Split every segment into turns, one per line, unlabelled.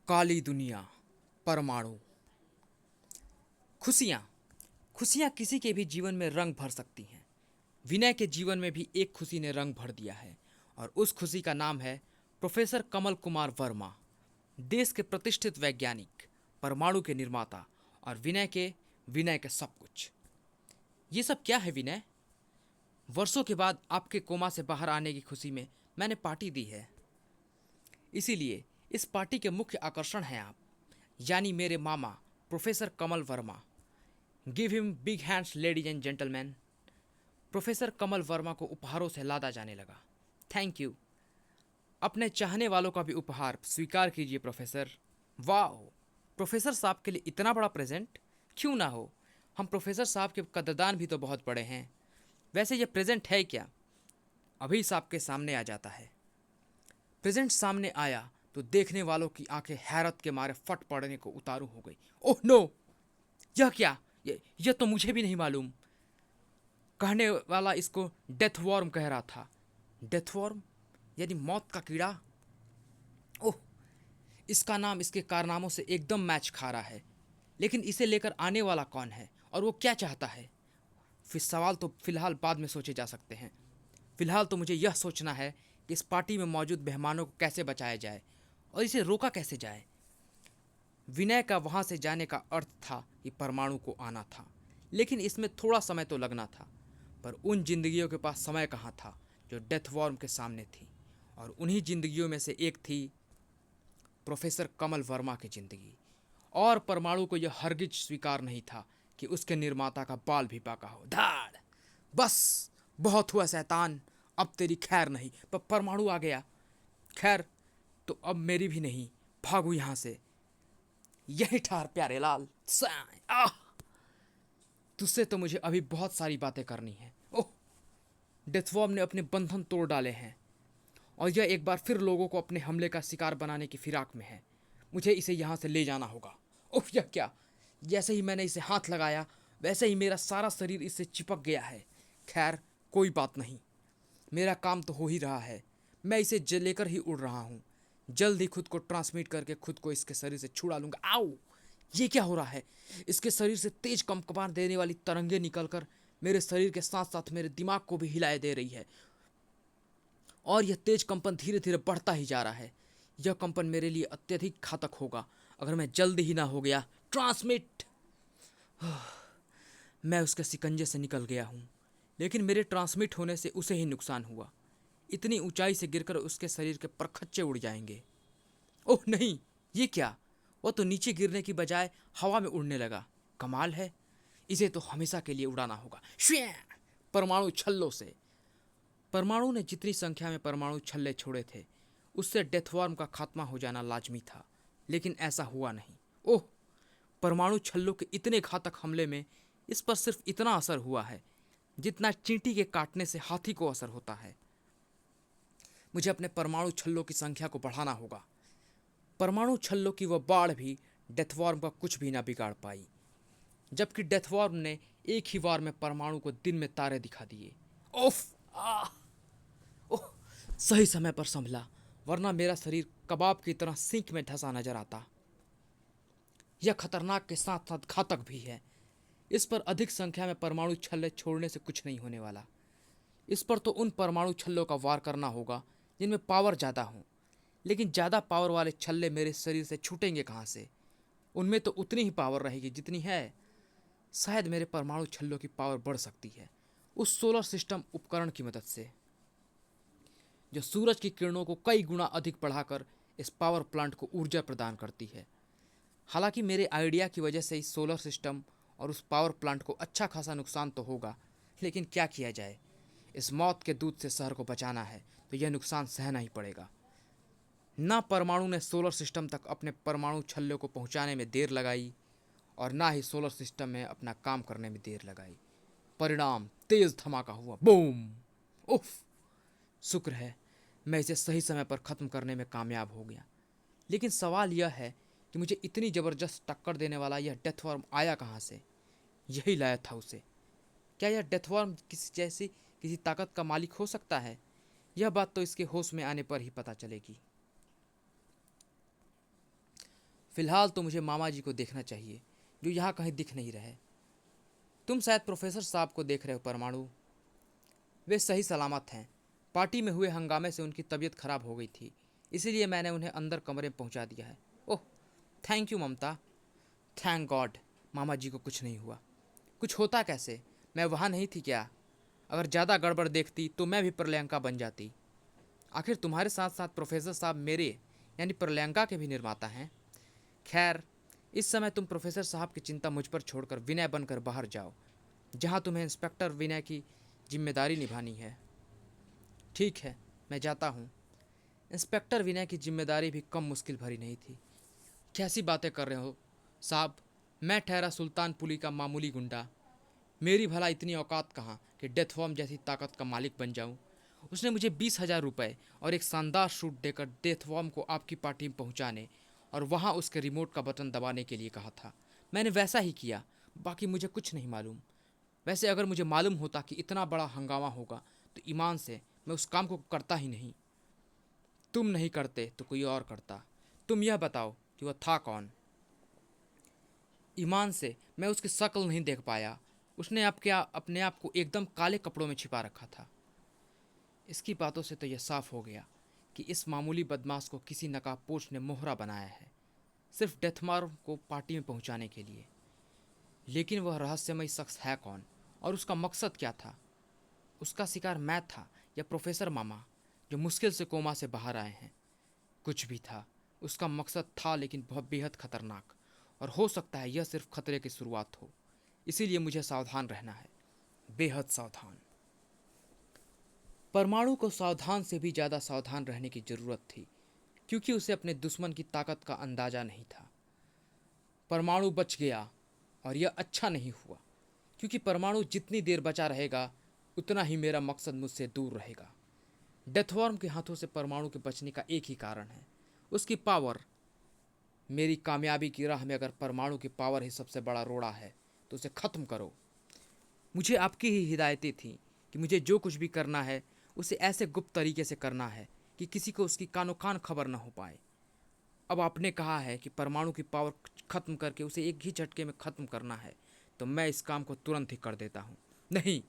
काली दुनिया, परमाणु। खुशियाँ खुशियाँ किसी के भी जीवन में रंग भर सकती हैं। विनय के जीवन में भी एक खुशी ने रंग भर दिया है और उस खुशी का नाम है प्रोफेसर कमल कुमार वर्मा, देश के प्रतिष्ठित वैज्ञानिक, परमाणु के निर्माता और विनय के सब कुछ। ये सब क्या है विनय? वर्षों के बाद आपके कोमा से बाहर आने की खुशी में मैंने पार्टी दी है। इसीलिए इस पार्टी के मुख्य आकर्षण हैं आप, यानी मेरे मामा professor Kamal Verma. Give him big hands ladies and gentleman. Professor Kamal Verma को उपहारों से लादा जाने लगा। Thank you. अपने चाहने वालों का भी उपहार स्वीकार कीजिए प्रोफेसर। वाह, प्रोफेसर साहब के लिए इतना बड़ा प्रेजेंट? क्यों ना हो, हम प्रोफेसर साहब के कदरदान भी तो बहुत बड़े हैं। वैसे ये प्रेजेंट है क्या? अभी साहब के सामने आ जाता है। प्रेजेंट सामने आया तो देखने वालों की आंखें हैरत के मारे फट पड़ने को उतारू हो गई। ओह नो, यह क्या? यह तो मुझे भी नहीं मालूम। कहने वाला इसको डेथ वॉर्म कह रहा था। डेथ वॉर्म यानी मौत का कीड़ा। ओह, इसका नाम इसके कारनामों से एकदम मैच खा रहा है। लेकिन इसे लेकर आने वाला कौन है और वो क्या चाहता है? फिर सवाल तो फिलहाल बाद में सोचे जा सकते हैं। फिलहाल तो मुझे यह सोचना है कि इस पार्टी में मौजूद मेहमानों को कैसे बचाया जाए और इसे रोका कैसे जाए। विनय का वहां से जाने का अर्थ था कि परमाणु को आना था, लेकिन इसमें थोड़ा समय तो लगना था। पर उन जिंदगियों के पास समय कहाँ था जो डेथ वॉर्म के सामने थी, और उन्हीं जिंदगियों में से एक थी प्रोफेसर कमल वर्मा की जिंदगी। और परमाणु को यह हरगिज स्वीकार नहीं था कि उसके निर्माता का बाल भी पाका हो। धाड़! बस, बहुत हुआ शैतान, अब तेरी खैर नहीं। पर परमाणु आ गया। खैर तो अब मेरी भी नहीं। भागू यहां से। यही ठार प्यारे लाल। साय, आह! तुझसे तो मुझे अभी बहुत सारी बातें करनी है। ओह, डेथवॉर्म ने अपने बंधन तोड़ डाले हैं और यह एक बार फिर लोगों को अपने हमले का शिकार बनाने की फिराक में है। मुझे इसे यहाँ से ले जाना होगा। ओह, यह क्या? जैसे ही मैंने इसे हाथ लगाया वैसे ही मेरा सारा शरीर इससे चिपक गया है। खैर, कोई बात नहीं, मेरा काम तो हो ही रहा है। मैं इसे लेकर ही उड़ रहा हूँ। जल्द ही खुद को ट्रांसमिट करके खुद को इसके शरीर से छुड़ा लूंगा। आओ, ये क्या हो रहा है? इसके शरीर से तेज कंपन देने वाली तरंगे निकलकर मेरे शरीर के साथ साथ मेरे दिमाग को भी हिलाए दे रही है, और यह तेज कंपन धीरे धीरे बढ़ता ही जा रहा है। यह कंपन मेरे लिए अत्यधिक घातक होगा अगर मैं जल्दी ही ना हो गया। ट्रांसमिट! मैं उसके शिकंजे से निकल गया हूँ, लेकिन मेरे ट्रांसमिट होने से उसे ही नुकसान हुआ। इतनी ऊंचाई से गिरकर उसके शरीर के परखच्चे उड़ जाएंगे। ओह नहीं, ये क्या? वो तो नीचे गिरने की बजाय हवा में उड़ने लगा। कमाल है, इसे तो हमेशा के लिए उड़ाना होगा। श्या! परमाणु छल्लों से। परमाणु ने जितनी संख्या में परमाणु छल्ले छोड़े थे उससे डेथवॉर्म का खात्मा हो जाना लाजमी था, लेकिन ऐसा हुआ नहीं। ओह, परमाणु छल्लों के इतने घातक हमले में इस पर सिर्फ इतना असर हुआ है जितना चींटी के काटने से हाथी को असर होता है। मुझे अपने परमाणु छल्लों की संख्या को बढ़ाना होगा। परमाणु छल्लों की वह बाढ़ भी डेथवॉर्म का कुछ भी ना बिगाड़ पाई, जबकि डेथवॉर्म ने एक ही बार में परमाणु को दिन में तारे दिखा दिए। ओफ! आह! ओह! सही समय पर संभला, वरना मेरा शरीर कबाब की तरह सिंक में धंसा नजर आता। यह खतरनाक के साथ साथ घातक भी है। इस पर अधिक संख्या में परमाणु छल्ले छोड़ने से कुछ नहीं होने वाला। इस पर तो उन परमाणु छल्लों का वार करना होगा जिनमें पावर ज़्यादा हो। लेकिन ज़्यादा पावर वाले छल्ले मेरे शरीर से छूटेंगे कहाँ से? उनमें तो उतनी ही पावर रहेगी जितनी है। शायद मेरे परमाणु छल्लों की पावर बढ़ सकती है उस सोलर सिस्टम उपकरण की मदद से, जो सूरज की किरणों को कई गुना अधिक बढ़ाकर इस पावर प्लांट को ऊर्जा प्रदान करती है। हालांकि मेरे आइडिया की वजह से इस सोलर सिस्टम और उस पावर प्लांट को अच्छा खासा नुकसान तो होगा, लेकिन क्या किया जाए? इस मौत के दूत से शहर को बचाना है तो यह नुकसान सहना ही पड़ेगा। ना परमाणु ने सोलर सिस्टम तक अपने परमाणु छल्ले को पहुंचाने में देर लगाई और ना ही सोलर सिस्टम में अपना काम करने में देर लगाई। परिणाम तेज धमाका हुआ। बूम! उफ! शुक्र है मैं इसे सही समय पर ख़त्म करने में कामयाब हो गया। लेकिन सवाल यह है कि मुझे इतनी ज़बरदस्त टक्कर देने वाला यह डेथवॉर्म आया कहाँ से? यही लाया था उसे। क्या यह डेथवॉर्म किसी ताकत का मालिक हो सकता है? यह बात तो इसके होश में आने पर ही पता चलेगी। फिलहाल तो मुझे मामा जी को देखना चाहिए, जो यहाँ कहीं दिख नहीं रहे। तुम शायद प्रोफेसर साहब को देख रहे हो परमाणु। वे सही सलामत हैं। पार्टी में हुए हंगामे से उनकी तबीयत खराब हो गई थी, इसीलिए मैंने उन्हें अंदर कमरे में पहुंचा दिया है। Oh, thank you Mamata. Thank God मामा जी को कुछ नहीं हुआ। कुछ होता कैसे? मैं वहाँ नहीं थी क्या? अगर ज़्यादा गड़बड़ देखती तो मैं भी प्रलयंका बन जाती। आखिर तुम्हारे साथ साथ प्रोफेसर साहब मेरे यानी प्रलयंका के भी निर्माता हैं। खैर, इस समय तुम प्रोफेसर साहब की चिंता मुझ पर छोड़कर विनय बनकर बाहर जाओ, जहाँ तुम्हें इंस्पेक्टर विनय की जिम्मेदारी निभानी है। ठीक है, मैं जाता हूँ। इंस्पेक्टर विनय की जिम्मेदारी भी कम मुश्किल भरी नहीं थी। कैसी बातें कर रहे हो साहब? मैं ठहरा सुल्तान पुली का मामूली गुंडा। मेरी भला इतनी औकात कहाँ कि डेथ वॉर्म जैसी ताकत का मालिक बन जाऊँ। उसने मुझे 20,000 रुपये और एक शानदार शूट देकर डेथ वॉर्म को आपकी पार्टी में पहुँचाने और वहाँ उसके रिमोट का बटन दबाने के लिए कहा था। मैंने वैसा ही किया। बाकी मुझे कुछ नहीं मालूम। वैसे अगर मुझे मालूम होता कि इतना बड़ा हंगामा होगा तो ईमान से मैं उस काम को करता ही नहीं। तुम नहीं करते तो कोई और करता। तुम यह बताओ कि वह था कौन? ईमान से मैं उसकी शक्ल नहीं देख पाया। उसने अपने आप को एकदम काले कपड़ों में छिपा रखा था। इसकी बातों से तो यह साफ हो गया कि इस मामूली बदमाश को किसी नकाबपोश ने मोहरा बनाया है, सिर्फ डेथमार को पार्टी में पहुंचाने के लिए। लेकिन वह रहस्यमय शख्स है कौन और उसका मकसद क्या था? उसका शिकार मैं था या प्रोफेसर मामा, जो मुश्किल से कोमा से बाहर आए हैं? कुछ भी था, उसका मकसद था, लेकिन बहुत बेहद खतरनाक। और हो सकता है यह सिर्फ खतरे की शुरुआत हो। इसीलिए मुझे सावधान रहना है, बेहद सावधान। परमाणु को सावधान से भी ज़्यादा सावधान रहने की ज़रूरत थी, क्योंकि उसे अपने दुश्मन की ताकत का अंदाज़ा नहीं था। परमाणु बच गया और यह अच्छा नहीं हुआ, क्योंकि परमाणु जितनी देर बचा रहेगा उतना ही मेरा मकसद मुझसे दूर रहेगा। डेथवॉर्म के हाथों से परमाणु के बचने का एक ही कारण है, उसकी पावर। मेरी कामयाबी की राह में अगर परमाणु की पावर ही सबसे बड़ा रोड़ा है तो उसे ख़त्म करो। मुझे आपकी ही हिदायतें थीं कि मुझे जो कुछ भी करना है उसे ऐसे गुप्त तरीके से करना है कि किसी को उसकी कानो कान खबर न हो पाए। अब आपने कहा है कि परमाणु की पावर ख़त्म करके उसे एक ही झटके में ख़त्म करना है, तो मैं इस काम को तुरंत ही कर देता हूँ। नहीं,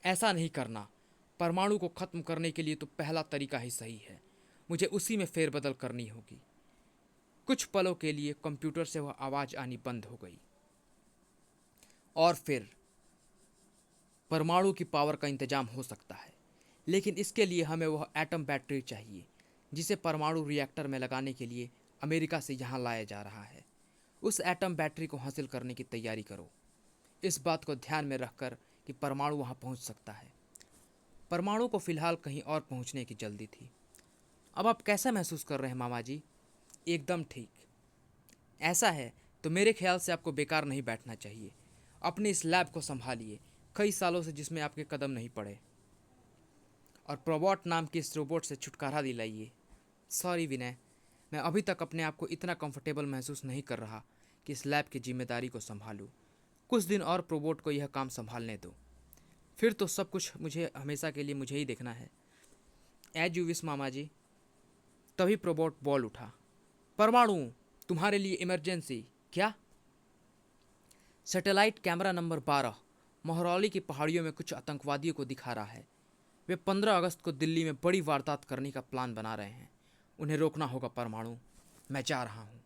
ऐसा नहीं करना। परमाणु को ख़त्म करने के लिए तो पहला तरीका ही सही है। मुझे उसी में फेरबदल करनी होगी। कुछ पलों के लिए कंप्यूटर से वह आवाज़ आनी बंद हो गई और फिर परमाणु की पावर का इंतजाम हो सकता है, लेकिन इसके लिए हमें वह एटम बैटरी चाहिए जिसे परमाणु रिएक्टर में लगाने के लिए अमेरिका से यहाँ लाया जा रहा है। उस एटम बैटरी को हासिल करने की तैयारी करो, इस बात को ध्यान में रखकर कि परमाणु वहाँ पहुँच सकता है। परमाणु को फिलहाल कहीं और पहुँचने की जल्दी थी। अब आप कैसा महसूस कर रहे हैं मामा जी? एकदम ठीक। ऐसा है तो मेरे ख्याल से आपको बेकार नहीं बैठना चाहिए। अपने इस लैब को संभालिए, कई सालों से जिसमें आपके कदम नहीं पड़े, और प्रोबॉट नाम के इस रोबोट से छुटकारा दिलाइए। सॉरी विनय, मैं अभी तक अपने आप को इतना कंफर्टेबल महसूस नहीं कर रहा कि इस लैब की जिम्मेदारी को संभालूं। कुछ दिन और प्रोबॉट को यह काम संभालने दो, फिर तो सब कुछ मुझे हमेशा के लिए मुझे ही देखना है। एज यू विश मामा जी। तभी प्रोबॉट बॉल उठा। परमाणु, तुम्हारे लिए इमरजेंसी। क्या? सैटेलाइट कैमरा नंबर 12 महरौली की पहाड़ियों में कुछ आतंकवादियों को दिखा रहा है। वे 15 अगस्त को दिल्ली में बड़ी वारदात करने का प्लान बना रहे हैं। उन्हें रोकना होगा परमाणु। मैं जा रहा हूँ।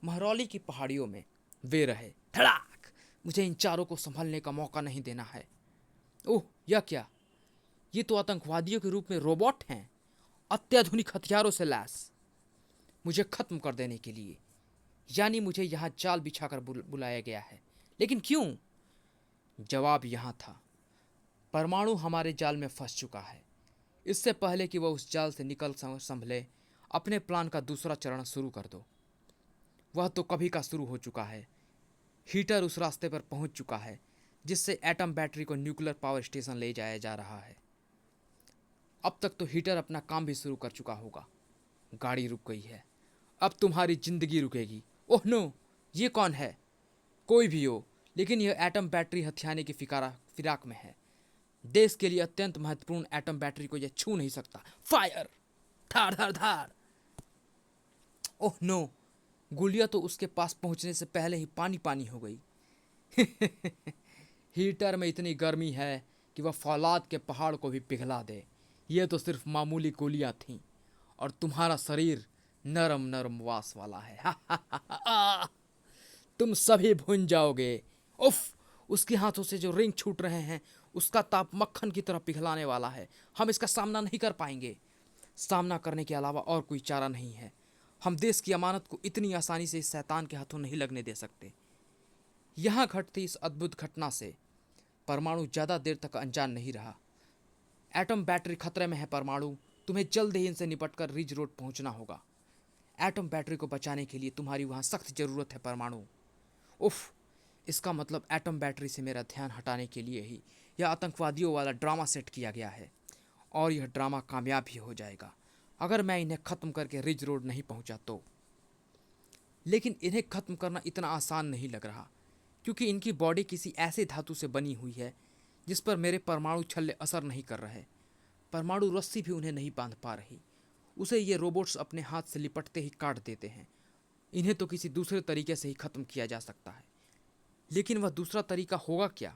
महरौली की पहाड़ियों में वे रहे। धड़ाक! मुझे इन चारों को संभलने का मौका नहीं देना है। ओह, यह क्या? ये तो आतंकवादियों के रूप में रोबोट हैं, अत्याधुनिक हथियारों से लैस, मुझे खत्म कर देने के लिए। यानी मुझे यहाँ जाल बिछाकर बुलाया गया है। लेकिन क्यों? जवाब यहाँ था। परमाणु हमारे जाल में फंस चुका है। इससे पहले कि वह उस जाल से निकल संभले, अपने प्लान का दूसरा चरण शुरू कर दो। वह तो कभी का शुरू हो चुका है। हीटर उस रास्ते पर पहुंच चुका है जिससे एटम बैटरी को न्यूक्लियर पावर स्टेशन ले जाया जा रहा है। अब तक तो हीटर अपना काम भी शुरू कर चुका होगा। गाड़ी रुक गई है, अब तुम्हारी जिंदगी रुकेगी। ओह नो, ये कौन है? कोई भी हो, लेकिन यह एटम बैटरी हथियाने की फिराक में है। देश के लिए अत्यंत महत्वपूर्ण एटम बैटरी को यह छू नहीं सकता। फायर! धार धार धार! ओह नो, गोलियां तो उसके पास पहुंचने से पहले ही पानी पानी हो गई। हीटर में इतनी गर्मी है कि वह फौलाद के पहाड़ को भी पिघला दे। ये तो सिर्फ मामूली गोलियां थीं और तुम्हारा शरीर नरम नरम वास वाला है। तुम सभी भून जाओगे। उफ! उसके हाथों से जो रिंग छूट रहे हैं उसका ताप मक्खन की तरह पिघलाने वाला है। हम इसका सामना नहीं कर पाएंगे। सामना करने के अलावा और कोई चारा नहीं है। हम देश की अमानत को इतनी आसानी से इस शैतान के हाथों नहीं लगने दे सकते। यहाँ घटती इस अद्भुत घटना से परमाणु ज़्यादा देर तक अनजान नहीं रहा। एटम बैटरी खतरे में है परमाणु। तुम्हें जल्द ही इनसे निपटकर रिज रोड पहुंचना होगा। एटम बैटरी को बचाने के लिए तुम्हारी वहाँ सख्त ज़रूरत है परमाणु। उफ! इसका मतलब एटम बैटरी से मेरा ध्यान हटाने के लिए ही यह आतंकवादियों वाला ड्रामा सेट किया गया है और यह ड्रामा कामयाब भी हो जाएगा अगर मैं इन्हें ख़त्म करके रिज रोड नहीं पहुंचा तो। लेकिन इन्हें ख़त्म करना इतना आसान नहीं लग रहा क्योंकि इनकी बॉडी किसी ऐसे धातु से बनी हुई है जिस पर मेरे परमाणु छल्ले असर नहीं कर रहे। परमाणु रस्सी भी उन्हें नहीं बांध पा रही। उसे ये रोबोट्स अपने हाथ से लिपटते ही काट देते हैं। इन्हें तो किसी दूसरे तरीके से ही ख़त्म किया जा सकता है, लेकिन वह दूसरा तरीका होगा क्या?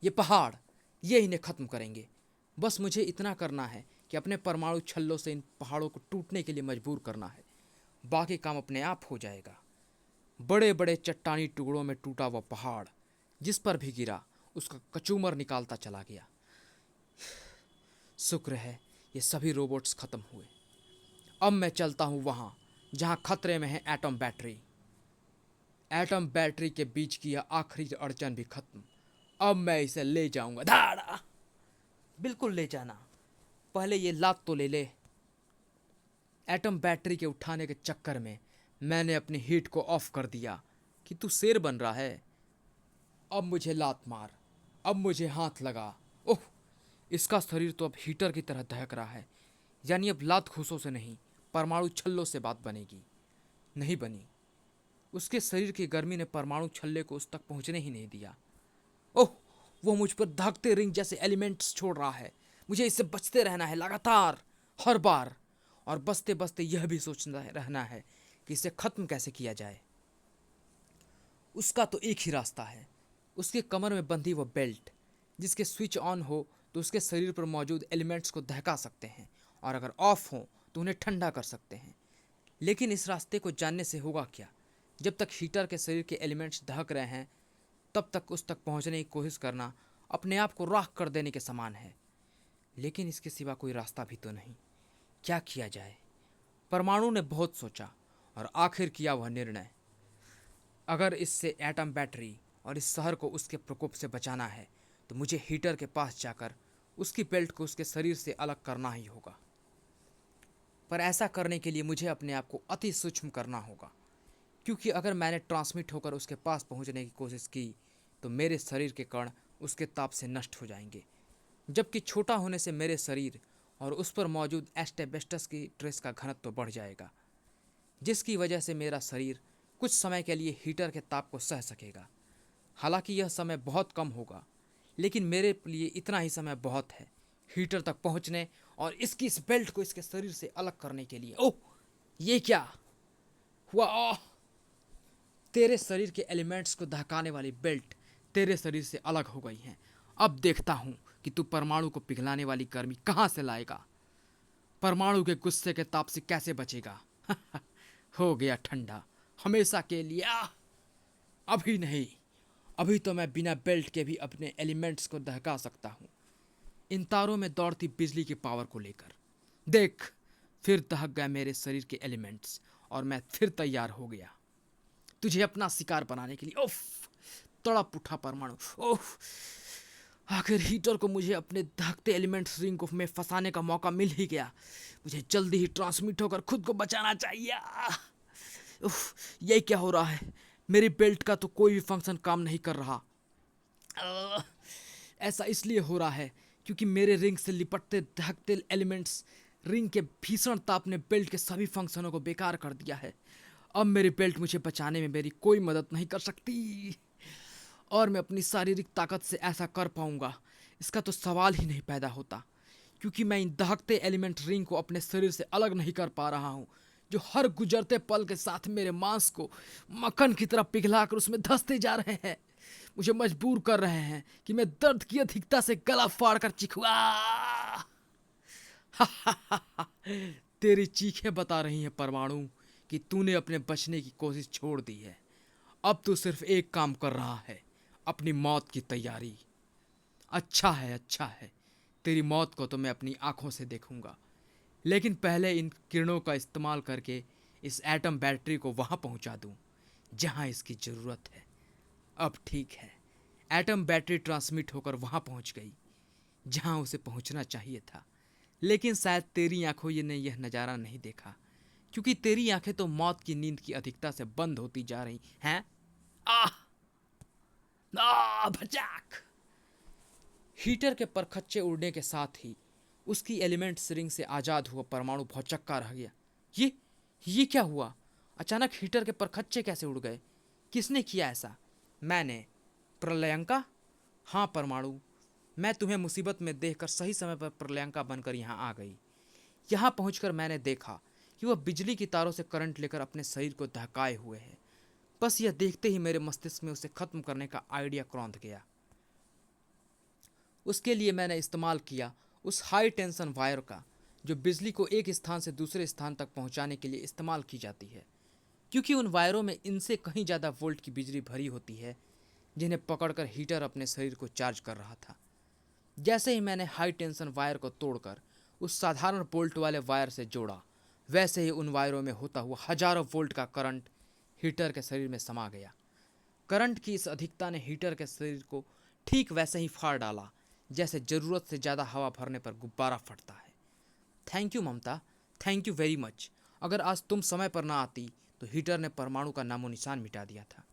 ये पहाड़, ये इन्हें ख़त्म करेंगे। बस मुझे इतना करना है कि अपने परमाणु छल्लों से इन पहाड़ों को टूटने के लिए मजबूर करना है। बाकी काम अपने आप हो जाएगा। बड़े बड़े चट्टानी टुकड़ों में टूटा वह पहाड़ जिस पर भी गिरा उसका कचूमर निकालता चला गया। शुक्र है ये सभी रोबोट्स खत्म हुए। अब मैं चलता हूँ वहाँ जहाँ खतरे में है एटम बैटरी। एटम बैटरी के बीच की यह आखिरी अड़चन भी खत्म। अब मैं इसे ले जाऊंगा। धाड़ा! बिल्कुल ले जाना। पहले ये लात तो ले ले। एटम बैटरी के उठाने के चक्कर में मैंने अपनी हीट को ऑफ कर दिया कि तू शेर बन रहा है। अब मुझे लात मार, अब मुझे हाथ लगा। ओह! इसका शरीर तो अब हीटर की तरह दहक रहा है। यानी अब लात घूसों से नहीं, परमाणु छल्लों से बात बनेगी। नहीं बनी। उसके शरीर की गर्मी ने परमाणु छल्ले को उस तक पहुंचने ही नहीं दिया। ओह! वो मुझ पर दहकते रिंग जैसे एलिमेंट्स छोड़ रहा है। मुझे इससे बचते रहना है लगातार, हर बार। और बचते बचते यह भी सोचना रहना है कि इसे ख़त्म कैसे किया जाए। उसका तो एक ही रास्ता है। उसके कमर में बंधी वो बेल्ट जिसके स्विच ऑन हो तो उसके शरीर पर मौजूद एलिमेंट्स को दहका सकते हैं और अगर ऑफ हो तो उन्हें ठंडा कर सकते हैं। लेकिन इस रास्ते को जानने से होगा क्या? जब तक हीटर के शरीर के एलिमेंट्स दहक रहे हैं तब तक उस तक पहुंचने की कोशिश करना अपने आप को राख कर देने के समान है। लेकिन इसके सिवा कोई रास्ता भी तो नहीं। क्या किया जाए? परमाणु ने बहुत सोचा और आखिर किया वह निर्णय। अगर इससे एटम बैटरी और इस शहर को उसके प्रकोप से बचाना है तो मुझे हीटर के पास जाकर उसकी बेल्ट को उसके शरीर से अलग करना ही होगा। पर ऐसा करने के लिए मुझे अपने आप को अति सूक्ष्म करना होगा, क्योंकि अगर मैंने ट्रांसमिट होकर उसके पास पहुंचने की कोशिश की तो मेरे शरीर के कण उसके ताप से नष्ट हो जाएंगे, जबकि छोटा होने से मेरे शरीर और उस पर मौजूद एस्टेबेस्टस की ट्रेस का घनत्व बढ़ जाएगा, जिसकी वजह से मेरा शरीर कुछ समय के लिए हीटर के ताप को सह सकेगा। हालांकि यह समय बहुत कम होगा, लेकिन मेरे लिए इतना ही समय बहुत है हीटर तक पहुंचने और इसकी इस बेल्ट को इसके शरीर से अलग करने के लिए। ओह! ये क्या हुआ? तेरे शरीर के एलिमेंट्स को दहकाने वाली बेल्ट तेरे शरीर से अलग हो गई हैं। अब देखता हूं कि तू परमाणु को पिघलाने वाली गर्मी कहां से लाएगा, परमाणु के गुस्से के ताप से कैसे बचेगा। हो गया ठंडा हमेशा के लिए। अभी नहीं, अभी तो मैं बिना बेल्ट के भी अपने एलिमेंट्स को दहका सकता हूँ, इन तारों में दौड़ती बिजली की पावर को लेकर। देख, फिर दहक गए मेरे शरीर के एलिमेंट्स और मैं फिर तैयार हो गया तुझे अपना शिकार बनाने के लिए। ओफ! तड़प उठा परमाणु। ओफ! आखिर हीटर को मुझे अपने दहकते एलिमेंट्स रिंग को में फंसाने का मौका मिल ही गया। मुझे जल्दी ही ट्रांसमिट होकर खुद को बचाना चाहिए। उफ! ये क्या हो रहा है? मेरी बेल्ट का तो कोई भी फंक्शन काम नहीं कर रहा। ऐसा इसलिए हो रहा है क्योंकि मेरे रिंग से लिपटते दहकते एलिमेंट्स रिंग के भीषण ताप ने बेल्ट के सभी फंक्शनों को बेकार कर दिया है। अब मेरी बेल्ट मुझे बचाने में मेरी कोई मदद नहीं कर सकती और मैं अपनी शारीरिक ताकत से ऐसा कर पाऊंगा इसका तो सवाल ही नहीं पैदा होता, क्योंकि मैं इन दहकते एलिमेंट रिंग को अपने शरीर से अलग नहीं कर पा रहा हूँ, जो हर गुजरते पल के साथ मेरे मांस को मक्खन की तरह पिघलाकर उसमें धंसते जा रहे हैं। मुझे मजबूर कर रहे हैं कि मैं दर्द की अधिकता से गला फाड़ कर चीखूं। तेरी चीखें बता रही हैं परमाणु कि तूने अपने बचने की कोशिश छोड़ दी है। अब तू सिर्फ एक काम कर रहा है, अपनी मौत की तैयारी। अच्छा है, अच्छा है। तेरी मौत को तो मैं अपनी आंखों से देखूंगा, लेकिन पहले इन किरणों का इस्तेमाल करके इस एटम बैटरी को वहां पहुंचा दूं जहां इसकी ज़रूरत है। अब ठीक है, एटम बैटरी ट्रांसमिट होकर वहां पहुंच गई जहां उसे पहुंचना चाहिए था। लेकिन शायद तेरी आंखों ने यह नज़ारा नहीं देखा, क्योंकि तेरी आंखें तो मौत की नींद की अधिकता से बंद होती जा रही हैं। आह, भचाक! हीटर के परखच्चे उड़ने के साथ ही उसकी एलिमेंट रिंग से आज़ाद हुआ परमाणु भौचक्का रह गया। ये क्या हुआ? अचानक हीटर के परखच्चे कैसे उड़ गए? किसने किया ऐसा? मैंने। प्रलयंका? हाँ परमाणु, मैं तुम्हें मुसीबत में देखकर सही समय पर प्रलयंका बनकर यहाँ आ गई। यहाँ पहुँचकर मैंने देखा कि वह बिजली की तारों से करंट लेकर अपने शरीर को दहकाए हुए है। बस यह देखते ही मेरे मस्तिष्क में उसे खत्म करने का आइडिया क्रांत गया। उसके लिए मैंने इस्तेमाल किया उस हाई टेंशन वायर का, जो बिजली को एक स्थान से दूसरे स्थान तक पहुंचाने के लिए इस्तेमाल की जाती है, क्योंकि उन वायरों में इनसे कहीं ज़्यादा वोल्ट की बिजली भरी होती है, जिन्हें पकड़कर हीटर अपने शरीर को चार्ज कर रहा था। जैसे ही मैंने हाई टेंशन वायर को तोड़कर उस साधारण वोल्ट वाले वायर से जोड़ा, वैसे ही उन वायरों में होता हुआ हजारों वोल्ट का करंट हीटर के शरीर में समा गया। करंट की इस अधिकता ने हीटर के शरीर को ठीक वैसे ही फाड़ डाला जैसे ज़रूरत से ज़्यादा हवा भरने पर गुब्बारा फटता है। Thank you Mamata, thank you very much. अगर आज तुम समय पर ना आती तो हीटर ने परमाणु का नामो निशान मिटा दिया था।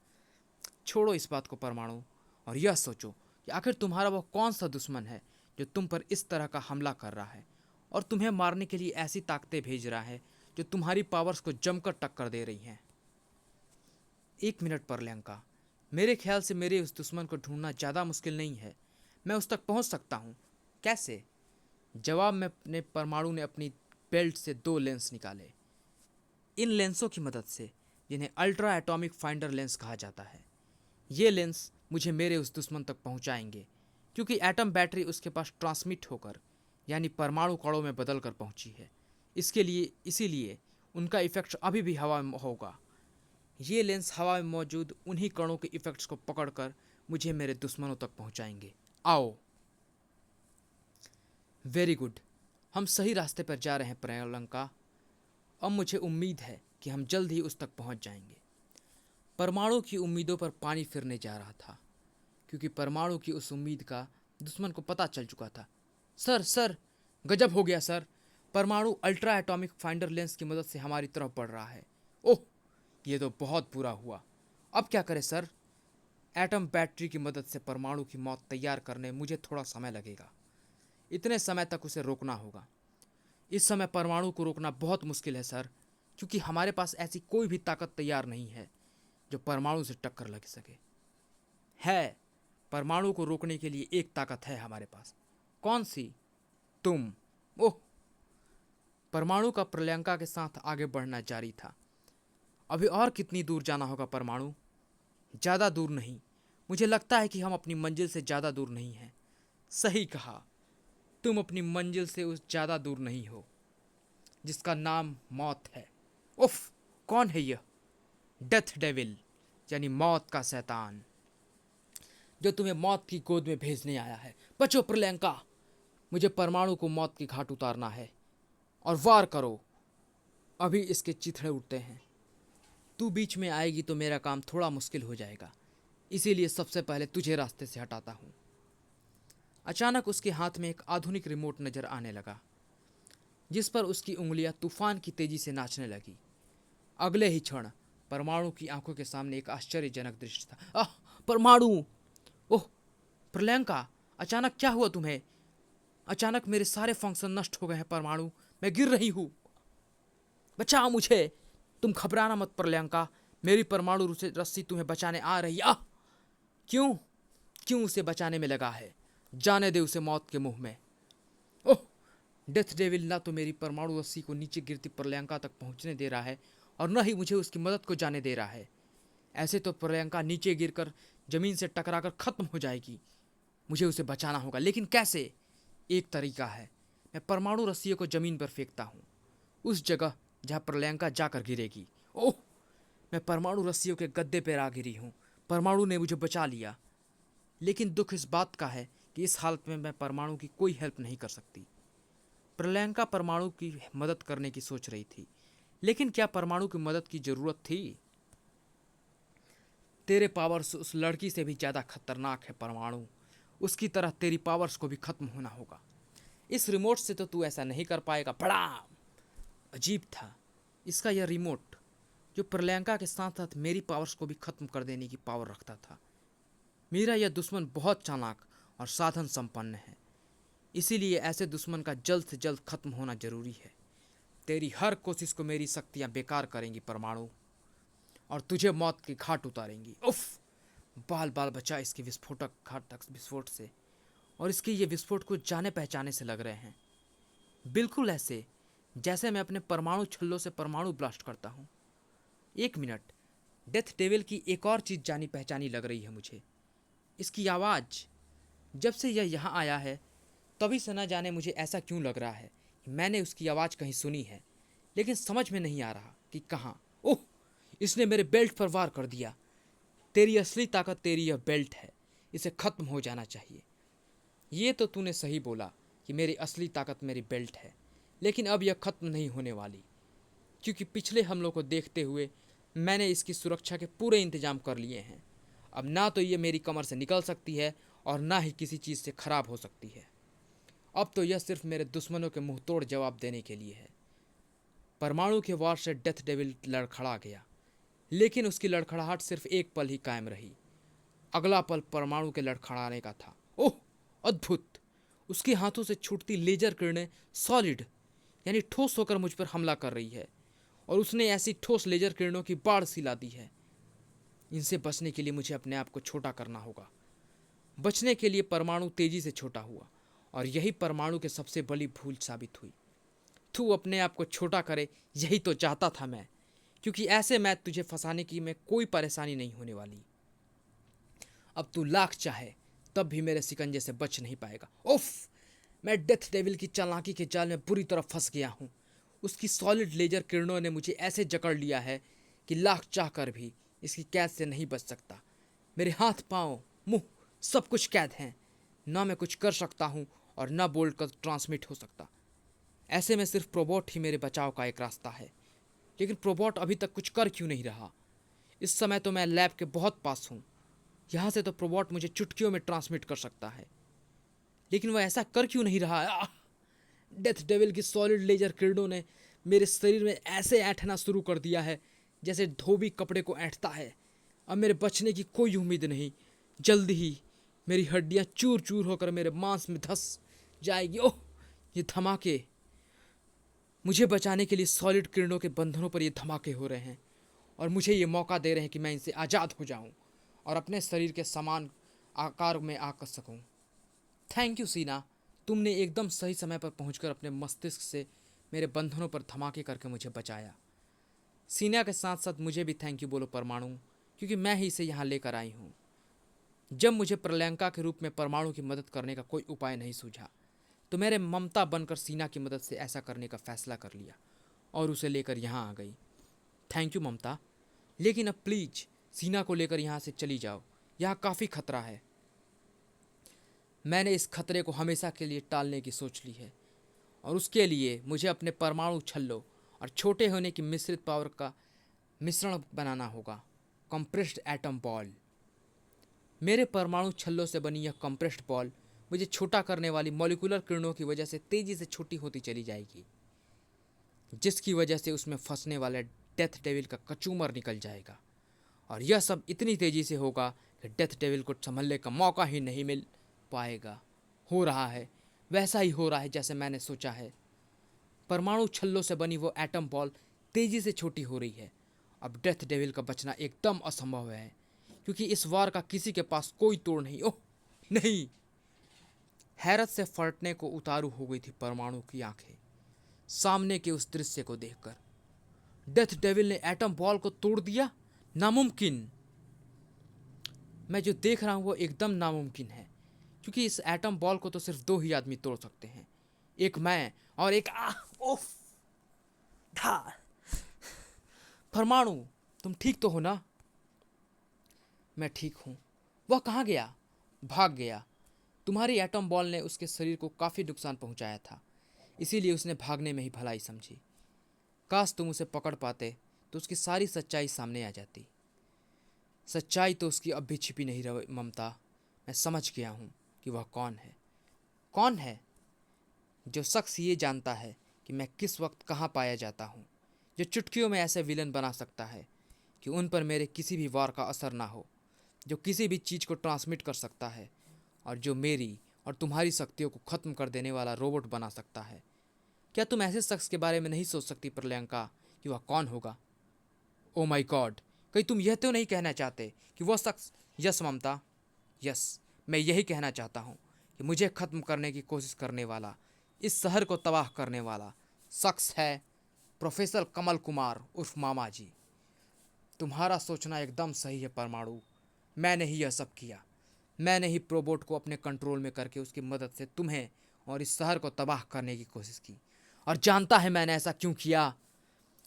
छोड़ो इस बात को परमाणु, और यह सोचो कि आखिर तुम्हारा वो कौन सा दुश्मन है जो तुम पर इस तरह का हमला कर रहा है और तुम्हें मारने के लिए ऐसी ताकतें भेज रहा है जो तुम्हारी पावर्स को जमकर टक्कर दे रही हैं। 1 मिनट प्रलयंका, मेरे ख्याल से मेरे उस दुश्मन को ढूंढना ज़्यादा मुश्किल नहीं है। मैं उस तक पहुंच सकता हूं। कैसे? जवाब में अपने परमाणु ने अपनी बेल्ट से 2 लेंस निकाले। इन लेंसों की मदद से, जिन्हें अल्ट्रा एटॉमिक फाइंडर लेंस कहा जाता है, ये लेंस मुझे मेरे उस दुश्मन तक पहुंचाएंगे, क्योंकि एटम बैटरी उसके पास ट्रांसमिट होकर यानी परमाणु कणों में बदल कर पहुंची है। इसीलिए उनका इफेक्ट अभी भी हवा में होगा। ये लेंस हवा में मौजूद उन्हीं कणों के इफेक्ट्स को पकड़कर मुझे मेरे दुश्मनों तक पहुंचाएंगे। आओ। वेरी गुड, हम सही रास्ते पर जा रहे हैं प्रलयंका। अब मुझे उम्मीद है कि हम जल्द ही उस तक पहुंच जाएंगे। परमाणु की उम्मीदों पर पानी फिरने जा रहा था, क्योंकि परमाणु की उस उम्मीद का दुश्मन को पता चल चुका था। सर, गजब हो गया सर। परमाणु अल्ट्रा एटॉमिक फाइंडर लेंस की मदद से हमारी तरफ बढ़ रहा है। ओह, ये तो बहुत बुरा हुआ। अब क्या करें सर? एटम बैटरी की मदद से परमाणु की मौत तैयार करने मुझे थोड़ा समय लगेगा। इतने समय तक उसे रोकना होगा। इस समय परमाणु को रोकना बहुत मुश्किल है सर, क्योंकि हमारे पास ऐसी कोई भी ताकत तैयार नहीं है जो परमाणु से टक्कर लग सके। है, परमाणु को रोकने के लिए एक ताकत है हमारे पास। कौन सी? तुम। ओह! परमाणु का प्रलयंका के साथ आगे बढ़ना जारी था। अभी और कितनी दूर जाना होगा परमाणु? ज़्यादा दूर नहीं। मुझे लगता है कि हम अपनी मंजिल से ज़्यादा दूर नहीं हैं। सही कहा, तुम अपनी मंजिल से उस ज़्यादा दूर नहीं हो, जिसका नाम मौत है। उफ, कौन है यह? डेथ डेविल, यानी मौत का शैतान, जो तुम्हें मौत की गोद में भेजने आया है। बचो प्रलयंका, मुझे परमाणु को मौत की घाट उतारना है। और वार करो, अभी इसके चिथड़े उठते हैं। तू बीच में आएगी तो मेरा काम थोड़ा मुश्किल हो जाएगा, इसीलिए सबसे पहले तुझे रास्ते से हटाता हूँ। अचानक उसके हाथ में एक आधुनिक रिमोट नजर आने लगा, जिस पर उसकी उंगलियां तूफान की तेजी से नाचने लगी। अगले ही क्षण परमाणु की आंखों के सामने एक आश्चर्यजनक दृश्य था। आह, परमाणु! ओह प्रलयंका, अचानक क्या हुआ तुम्हें? अचानक मेरे सारे फंक्शन नष्ट हो गए हैं परमाणु, मैं गिर रही हूँ। बचाओ मुझे! तुम घबराना मत प्रलयंका, मेरी परमाणु रस्सी तुम्हें बचाने आ रही। आह! क्यों उसे बचाने में लगा है? जाने दे उसे मौत के मुंह में। ओह! डेथ डेविल ना तो मेरी परमाणु रस्सी को नीचे गिरती प्रलयंका तक पहुंचने दे रहा है और न ही मुझे उसकी मदद को जाने दे रहा है। ऐसे तो प्रलयंका नीचे गिरकर जमीन से टकराकर खत्म हो जाएगी। मुझे उसे बचाना होगा, लेकिन कैसे? एक तरीका है। मैं परमाणु रस्सियों को जमीन पर फेंकता हूँ, उस जगह जहाँ प्रलयंका जाकर गिरेगी। ओह, मैं परमाणु रस्सियों के गद्दे पर आ गिरी हूँ। परमाणु ने मुझे बचा लिया। लेकिन दुख इस बात का है कि इस हालत में मैं परमाणु की कोई हेल्प नहीं कर सकती। प्रलयंका परमाणु की मदद करने की सोच रही थी, लेकिन क्या परमाणु की मदद की जरूरत थी? तेरे पावर्स उस लड़की से भी ज्यादा खतरनाक है परमाणु। उसकी तरह तेरी पावर्स को भी खत्म होना होगा। इस रिमोट से तो तू ऐसा नहीं कर पाएगा। बड़ा अजीब था इसका यह रिमोट, जो प्रलयंका के साथ साथ मेरी पावर्स को भी खत्म कर देने की पावर रखता था। मेरा यह दुश्मन बहुत चालाक और साधन संपन्न है, इसीलिए ऐसे दुश्मन का जल्द से जल्द खत्म होना जरूरी है। तेरी हर कोशिश को मेरी शक्तियां बेकार करेंगी परमाणु, और तुझे मौत के घाट उतारेंगी। उफ, बाल बाल बचा इसके विस्फोटक घातक विस्फोट से, और इसके ये विस्फोट को जाने पहचाने से लग रहे हैं। बिल्कुल ऐसे जैसे मैं अपने परमाणु छल्लों से परमाणु ब्लास्ट करता हूँ। एक मिनट, डेथ डेविल की एक और चीज़ जानी पहचानी लग रही है मुझे। इसकी आवाज़, जब से यह यहाँ आया है तभी से न जाने मुझे ऐसा क्यों लग रहा है कि मैंने उसकी आवाज़ कहीं सुनी है, लेकिन समझ में नहीं आ रहा कि कहाँ। ओह, इसने मेरे बेल्ट पर वार कर दिया। तेरी असली ताकत तेरी यह बेल्ट है, इसे खत्म हो जाना चाहिए। ये तो तूने सही बोला कि मेरी असली ताकत मेरी बेल्ट है, लेकिन अब यह खत्म नहीं होने वाली, क्योंकि पिछले हमलों को देखते हुए मैंने इसकी सुरक्षा के पूरे इंतजाम कर लिए हैं। अब ना तो ये मेरी कमर से निकल सकती है और ना ही किसी चीज़ से खराब हो सकती है। अब तो यह सिर्फ मेरे दुश्मनों के मुंह तोड़ जवाब देने के लिए है। परमाणु के वार से डेथ डेविल लड़खड़ा गया, लेकिन उसकी लड़खड़ाहट सिर्फ एक पल ही कायम रही। अगला पल परमाणु के लड़खड़ाने का था। ओह, अद्भुत! उसके हाथों से छूटती लेजर किरणें सॉलिड यानी ठोस होकर मुझ पर हमला कर रही है, और उसने ऐसी ठोस लेजर किरणों की बाढ़ सिला दी है। इनसे बचने के लिए मुझे अपने आप को छोटा करना होगा। बचने के लिए परमाणु तेजी से छोटा हुआ, और यही परमाणु के सबसे बड़ी भूल साबित हुई। तू अपने आप को छोटा करे, यही तो चाहता था मैं, क्योंकि ऐसे मैं तुझे फंसाने की में कोई परेशानी नहीं होने वाली। अब तू लाख चाहे तब भी मेरे सिकंजे से बच नहीं पाएगा। उफ, मैं डेथ डेविल की चालाकी के जाल में बुरी तरह फंस गया हूँ। उसकी सॉलिड लेजर किरणों ने मुझे ऐसे जकड़ लिया है कि लाख चाह कर भी इसकी कैद से नहीं बच सकता। मेरे हाथ पाँव मुंह सब कुछ कैद हैं। ना मैं कुछ कर सकता हूँ और ना बोल्ट कर ट्रांसमिट हो सकता। ऐसे में सिर्फ प्रोबोट ही मेरे बचाव का एक रास्ता है। लेकिन प्रोबोट अभी तक कुछ कर क्यों नहीं रहा? इस समय तो मैं लैब के बहुत पास हूँ। यहाँ से तो प्रोबोट मुझे चुटकियों में ट्रांसमिट कर सकता है, लेकिन वह ऐसा कर क्यों नहीं रहा है? डेथ डेविल की सॉलिड लेजर किरणों ने मेरे शरीर में ऐसे ऐंठना शुरू कर दिया है जैसे धोबी कपड़े को ऐंठता है। अब मेरे बचने की कोई उम्मीद नहीं। जल्दी ही मेरी हड्डियाँ चूर चूर होकर मेरे मांस में धंस जाएगी। ओह, ये धमाके! मुझे बचाने के लिए सॉलिड किरणों के बंधनों पर ये धमाके हो रहे हैं, और मुझे ये मौका दे रहे हैं कि मैं इनसे आज़ाद हो जाऊं और अपने शरीर के समान आकार में आकर सकूं। थैंक यू सीना, तुमने एकदम सही समय पर पहुंचकर अपने मस्तिष्क से मेरे बंधनों पर धमाके करके मुझे बचाया। सीना के साथ साथ मुझे भी थैंक यू बोलो परमाणु, क्योंकि मैं ही इसे यहाँ लेकर आई हूँ। जब मुझे प्रलयंका के रूप में परमाणु की मदद करने का कोई उपाय नहीं सूझा, तो मेरे ममता बनकर सीना की मदद से ऐसा करने का फैसला कर लिया और उसे लेकर यहाँ आ गई। थैंक यू ममता, लेकिन अब प्लीज सीना को लेकर यहाँ से चली जाओ। यहाँ काफ़ी खतरा है। मैंने इस खतरे को हमेशा के लिए टालने की सोच ली है, और उसके लिए मुझे अपने परमाणु छल्लों और छोटे होने की मिश्रित पावर का मिश्रण बनाना होगा। Compressed atom ball. मेरे परमाणु छल्लों से बनी यह कंप्रेस्ड बॉल मुझे छोटा करने वाली मॉलिक्यूलर किरणों की वजह से तेजी से छोटी होती चली जाएगी, जिसकी वजह से उसमें फंसने वाले डेथ डेविल का कचूमर निकल जाएगा। और यह सब इतनी तेजी से होगा कि डेथ डेविल को संभलने का मौका ही नहीं मिल पाएगा। हो रहा है, वैसा ही हो रहा है जैसे मैंने सोचा है। परमाणु छल्लों से बनी वो एटम बॉल तेजी से छोटी हो रही है। अब डेथ डेविल का बचना एकदम असंभव है, क्योंकि इस वार का किसी के पास कोई तोड़ नहीं। ओह नहीं, हैरत से फटने को उतारू हो गई थी परमाणु की आंखें सामने के उस दृश्य को देखकर। डेथ डेविल ने एटम बॉल को तोड़ दिया? नामुमकिन। मैं जो देख रहा हूं वो एकदम नामुमकिन है, क्योंकि इस एटम बॉल को तो सिर्फ दो ही आदमी तोड़ सकते हैं, एक मैं और एक उफ था। परमाणु, तुम ठीक तो हो ना? मैं ठीक हूं। वह कहाँ गया? भाग गया। तुम्हारी एटम बॉल ने उसके शरीर को काफी नुकसान पहुंचाया था, इसीलिए उसने भागने में ही भलाई समझी। काश तुम उसे पकड़ पाते तो उसकी सारी सच्चाई सामने आ जाती। सच्चाई तो उसकी अब भी छिपी नहीं रही ममता। मैं समझ गया हूं कि वह कौन है। कौन है? जो शख्स ये जानता है कि मैं किस वक्त कहाँ पाया जाता हूँ, जो चुटकियों में ऐसे विलन बना सकता है कि उन पर मेरे किसी भी वार का असर ना हो, जो किसी भी चीज़ को ट्रांसमिट कर सकता है, और जो मेरी और तुम्हारी शक्तियों को ख़त्म कर देने वाला रोबोट बना सकता है। क्या तुम ऐसे शख्स के बारे में नहीं सोच सकती प्रियंका कि वह कौन होगा? ओ माई गॉड, कहीं तुम यह तो नहीं कहना चाहते कि वह शख्स? यस ममता, यस, मैं यही कहना चाहता हूँ कि मुझे ख़त्म करने की कोशिश करने वाला, इस शहर को तबाह करने वाला शख्स है प्रोफेसर कमल कुमार उर्फ मामा जी। तुम्हारा सोचना एकदम सही है परमाणु। मैंने ही यह सब किया। मैंने ही प्रोबोट को अपने कंट्रोल में करके उसकी मदद से तुम्हें और इस शहर को तबाह करने की कोशिश की। और जानता है मैंने ऐसा क्यों किया?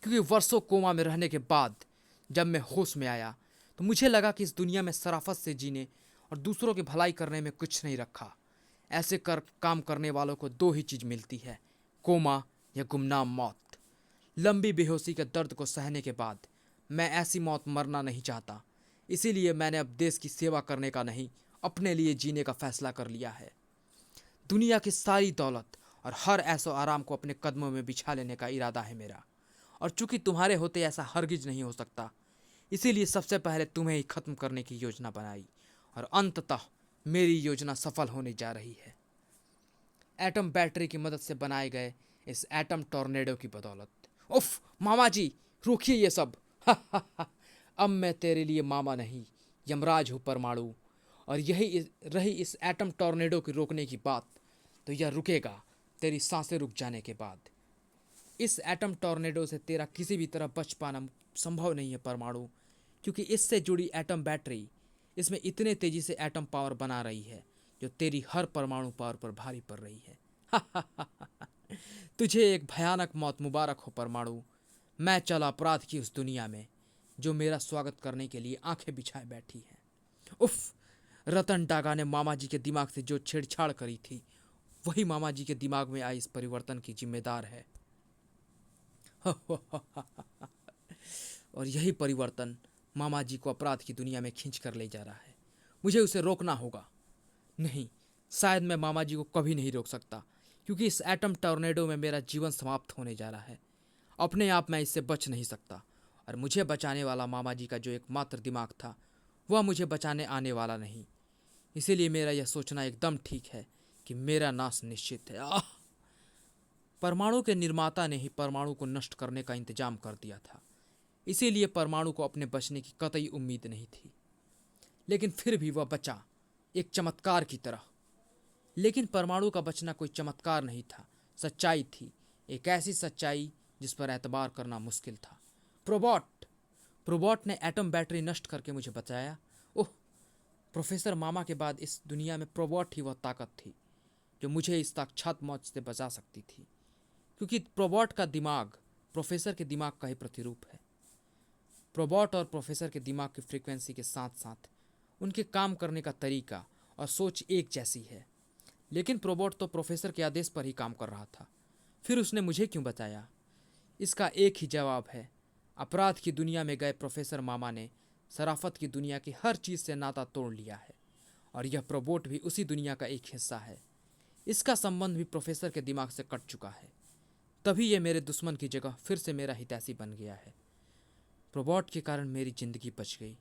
क्योंकि वर्षों कोमा में रहने के बाद जब मैं होश में आया तो मुझे लगा कि इस दुनिया में शराफत से जीने और दूसरों की भलाई करने में कुछ नहीं रखा। ऐसे काम करने वालों को दो ही चीज़ मिलती है, कोमा या गुमनाम मौत। लंबी बेहोशी के दर्द को सहने के बाद मैं ऐसी मौत मरना नहीं चाहता। इसीलिए मैंने अब देश की सेवा करने का नहीं, अपने लिए जीने का फैसला कर लिया है। दुनिया की सारी दौलत और हर ऐसो आराम को अपने कदमों में बिछा लेने का इरादा है मेरा। और चूंकि तुम्हारे होते ऐसा हरगिज नहीं हो सकता, इसीलिए सबसे पहले तुम्हें ही खत्म करने की योजना बनाई, और अंततः मेरी योजना सफल होने जा रही है। एटम बैटरी की मदद से बनाए गए इस एटम टॉर्नेडो की बदौलत। उफ मामा जी, रोकिए ये सब। अब मैं तेरे लिए मामा नहीं, यमराज हूँ परमाणु। और रही इस एटम टॉर्नेडो की रोकने की बात, तो यह रुकेगा तेरी सांसें रुक जाने के बाद। इस एटम टॉर्नेडो से तेरा किसी भी तरह बच पाना संभव नहीं है परमाणु, क्योंकि इससे जुड़ी एटम बैटरी इसमें इतने तेजी से एटम पावर बना रही है जो तेरी हर परमाणु पावर पर भारी पड़ रही है। तुझे एक भयानक मौत मुबारक हो परमाणु। मैं चला अपराध की उस दुनिया में जो मेरा स्वागत करने के लिए आंखें बिछाए बैठी है। उफ, रतन टाटा ने मामा जी के दिमाग से जो छेड़छाड़ करी थी, वही मामा जी के दिमाग में आई इस परिवर्तन की जिम्मेदार है। और यही परिवर्तन मामा जी को अपराध की दुनिया में खींच कर ले जा रहा है। मुझे उसे रोकना होगा। नहीं, शायद मैं मामा जी को कभी नहीं रोक सकता, क्योंकि इस एटम टॉर्नेडो में मेरा जीवन समाप्त होने जा रहा है। अपने आप मैं इससे बच नहीं सकता, और मुझे बचाने वाला मामा जी का जो एकमात्र दिमाग था, वह मुझे बचाने आने वाला नहीं। इसीलिए मेरा यह सोचना एकदम ठीक है कि मेरा नाश निश्चित है। परमाणु के निर्माता ने ही परमाणु को नष्ट करने का इंतजाम कर दिया था, इसीलिए परमाणु को अपने बचने की कतई उम्मीद नहीं थी। लेकिन फिर भी वह बचा, एक चमत्कार की तरह। लेकिन परमाणु का बचना कोई चमत्कार नहीं था, सच्चाई थी, एक ऐसी सच्चाई जिस पर एतबार करना मुश्किल था। प्रोबॉट प्रोबॉट ने एटम बैटरी नष्ट करके मुझे बचाया। ओह, प्रोफेसर मामा के बाद इस दुनिया में प्रोबॉट ही वह ताकत थी जो मुझे इस साक्षात मौत से बचा सकती थी, क्योंकि प्रोबॉट का दिमाग प्रोफेसर के दिमाग का ही प्रतिरूप है। प्रोबॉट और प्रोफेसर के दिमाग की फ्रीक्वेंसी के साथ साथ उनके काम करने का तरीका और सोच एक जैसी है। लेकिन प्रोबॉट तो प्रोफेसर के आदेश पर ही काम कर रहा था, फिर उसने मुझे क्यों बताया? इसका एक ही जवाब है, अपराध की दुनिया में गए प्रोफेसर मामा ने शराफत की दुनिया की हर चीज़ से नाता तोड़ लिया है, और यह प्रोबॉट भी उसी दुनिया का एक हिस्सा है। इसका संबंध भी प्रोफेसर के दिमाग से कट चुका है, तभी यह मेरे दुश्मन की जगह फिर से मेरा हितैषी बन गया है। प्रोबॉट के कारण मेरी जिंदगी बच गई,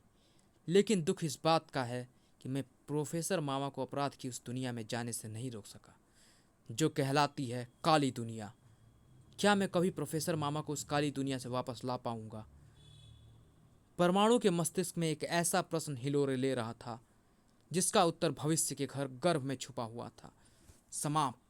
लेकिन दुख इस बात का है कि मैं प्रोफेसर मामा को अपराध की उस दुनिया में जाने से नहीं रोक सका, जो कहलाती है काली दुनिया। क्या मैं कभी प्रोफेसर मामा को उस काली दुनिया से वापस ला पाऊंगा? परमाणु के मस्तिष्क में एक ऐसा प्रश्न हिलोरे ले रहा था जिसका उत्तर भविष्य के घर गर्भ में छुपा हुआ था। समाप्त।